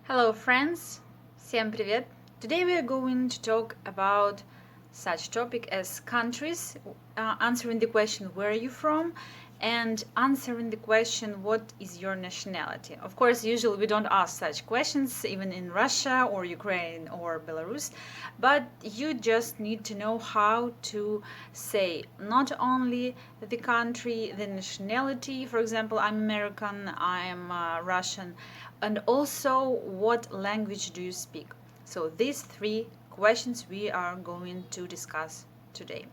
Hello friends, всем привет! Today we are going to talk about such topic as countries, answering the question where are you from and answering the question what is your nationality. Of course, usually we don't ask such questions even in Russia or Ukraine or Belarus, but you just need to know how to say not only the country, the nationality, for example, I'm American, I'm Russian, and also what language do you speak. So these three questions we are going to discuss today.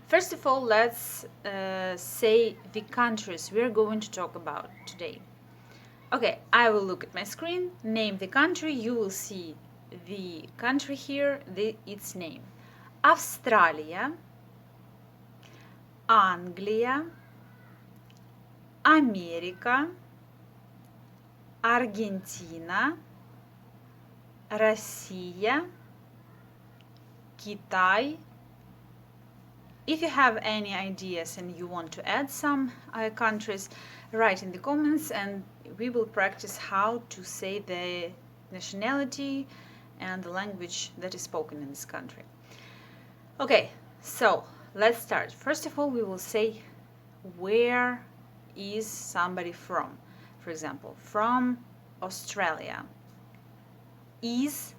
First of all, let's say the countries we're going to talk about today. Okay, I will look at my screen, name the country, you will see the country here, its name. Австралия, Англия, Америка, Аргентина, Россия, Китай. If you have any ideas and you want to add some countries, write in the comments and we will practice how to say the nationality and the language that is spoken in this country. Okay, so let's start. First of all, we will say where is somebody from. For example, from Australia. Из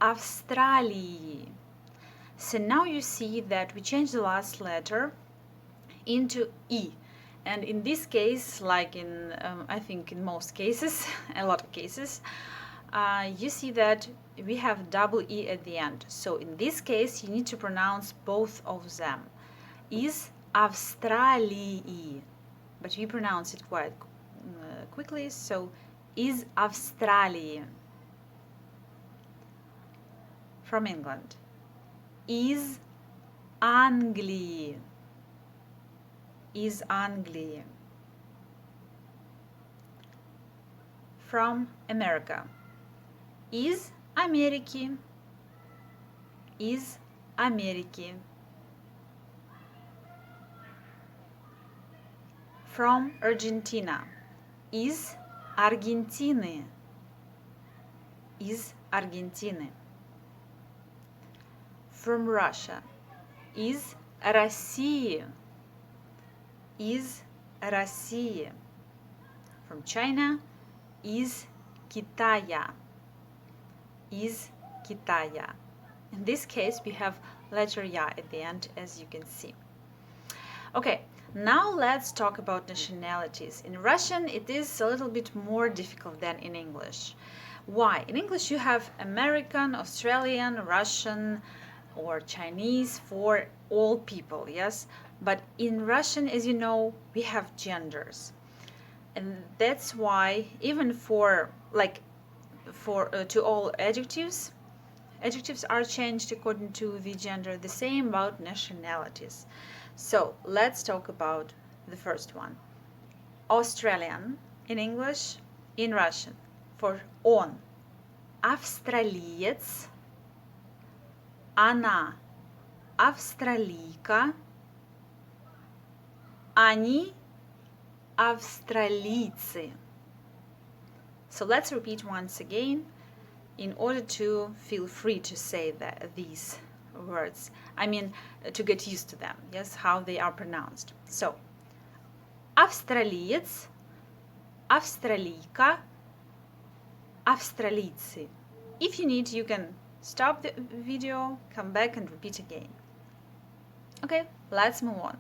Австралии. So now you see that we changed the last letter into E. And in this case, like in, I think in most cases, a lot of cases, you see that we have double E at the end. So in this case, you need to pronounce both of them. Из Австралии. But we pronounce it quite quickly, so из Австралии. From England. Из Англии. Из Англии. From America. Из Америки. Из Америки. From Argentina. Из Аргентины. Из Аргентины. From Russia. Из России. Из России. From China. Из Китая. Из Китая. In this case, we have letter ya at the end, as you can see. Okay, now let's talk about nationalities. In Russian, it is a little bit more difficult than in English. Why? In English, you have American, Australian, Russian, or Chinese for all people, yes? But in Russian, as you know, we have genders. And that's why even to all adjectives are changed according to the gender. The same about nationalities. So let's talk about the first one. Australian in English, in Russian for он. Австралиец. Она австралийка. Они австралийцы. So let's repeat once again in order to feel free to say these words. I mean, to get used to them, yes, how they are pronounced. So, австралиец, австралийка, австралийцы. If you need, you can stop the video, come back and repeat again. Okay, let's move on.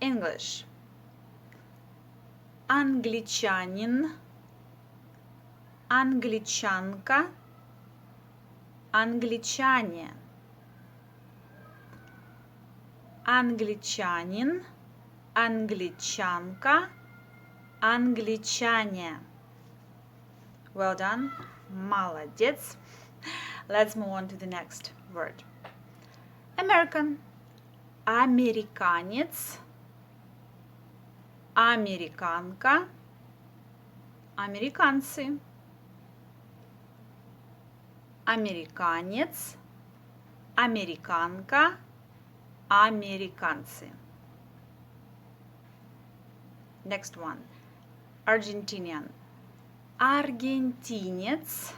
English. Англичанин, англичанка, англичане. Англичанин, англичанка, англичане. Well done. Молодец. Let's move on to the next word. American. Американец. Американка. Американцы. Американец. Американка. Американцы. Next one. Argentinian. аргентинец,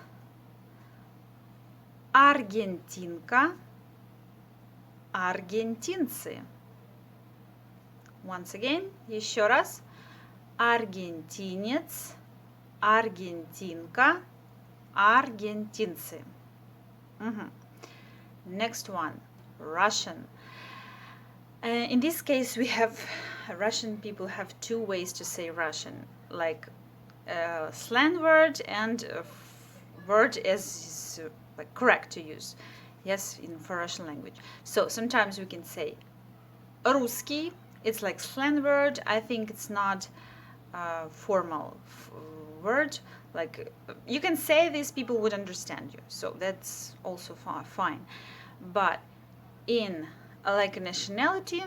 аргентинка, аргентинцы. Once again, еще раз. Аргентинец, аргентинка, аргентинцы. Next one, Russian. In this case, Russian people have two ways to say Russian, like slang word and word is like correct to use. Yes, for Russian language. So sometimes we can say русский. It's like slang word. I think it's not a formal word. Like you can say this, people would understand you. So that's also fine. But in like a nationality,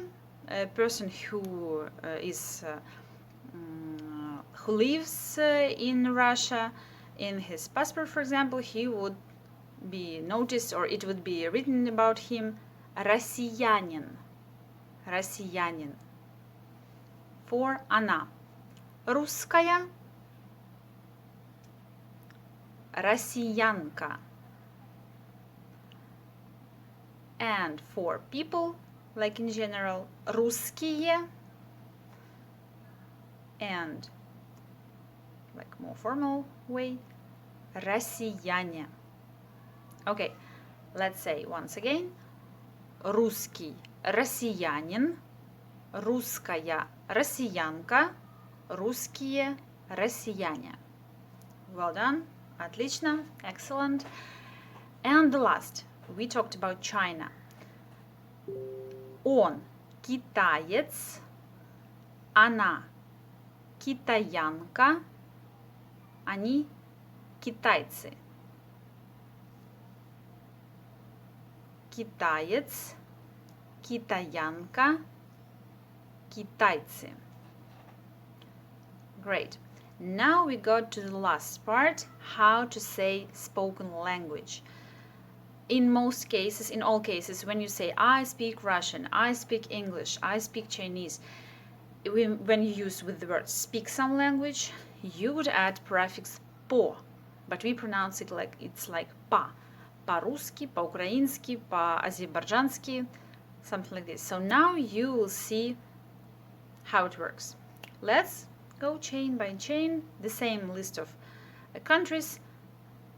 a person who lives in Russia, in his passport, for example, he would be noticed, or it would be written about him, россиянин. Россиянин. For она. Русская. Россиянка. And for people, like in general, русские. And like more formal way, россияне. Okay, let's say once again. Русский россиянин, русская россиянка, русские россияне. Well done. Отлично. Excellent. And the last, we talked about China. Он китаец, она китаянка, они китайцы. Китаец, китаянка, китайцы. Great. Now we got to the last part, how to say spoken language. In most cases, in all cases, when you say I speak Russian, I speak English, I speak Chinese, when you use with the word speak some language, you would add prefix по, but we pronounce it like it's like па. По-русски, по-украински, по-азербайджански, something like this. So now you will see how it works. Let's go chain by chain, the same list of countries.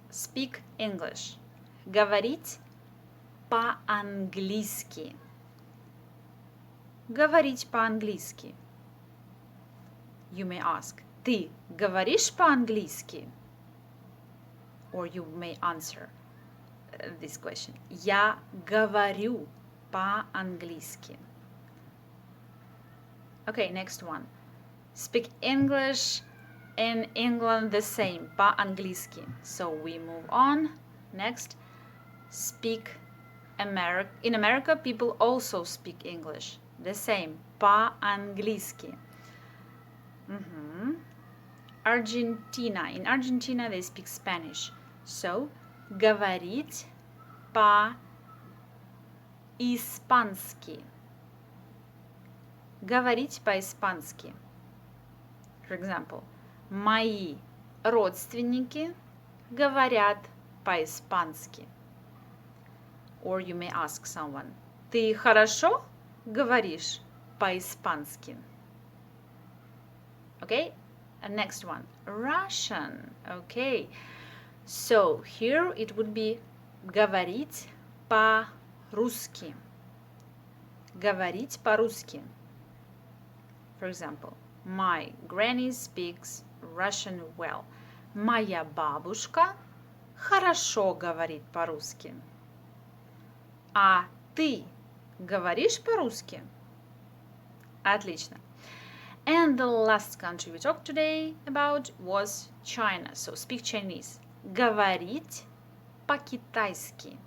Speak English. Говорить по-английски. Говорить по-английски. You may ask, ты говоришь по-английски? Or you may answer this question. Я говорю по-английски. Okay, next one. Speak English in England the same, по-английски. So we move on. Next, speak America. In America, people also speak English. The same, по-английски. Argentina. In Argentina, they speak Spanish. So, говорить по-испански. Говорить по-испански. For example, мои родственники говорят по-испански. Or you may ask someone, ты хорошо говоришь по-испански? Okay, and next one, Russian. Okay, so here it would be говорить по-русски. Говорить по-русски. For example, my granny speaks Russian well. Моя бабушка хорошо говорит по-русски. А ты говоришь по-русски? Отлично. And the last country we talked today about was China. So speak Chinese. Говорить по-китайски.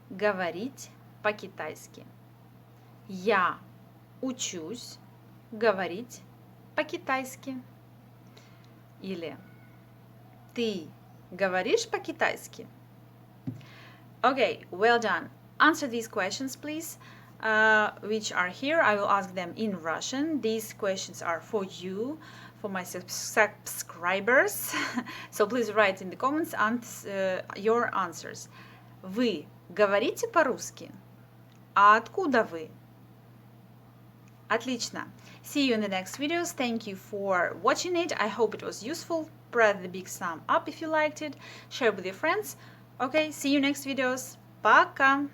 Говорить по-китайски. Я учусь говорить по-китайски. Или ты говоришь по-китайски? Okay, well done. Answer these questions, please, which are here. I will ask them in Russian. These questions are for you, for my subscribers. So please write in the comments your answers. Вы говорите по-русски? А откуда вы? Отлично. See you in the next videos. Thank you for watching it. I hope it was useful. Press the big thumb up if you liked it. Share with your friends. Okay, see you next videos. Пока!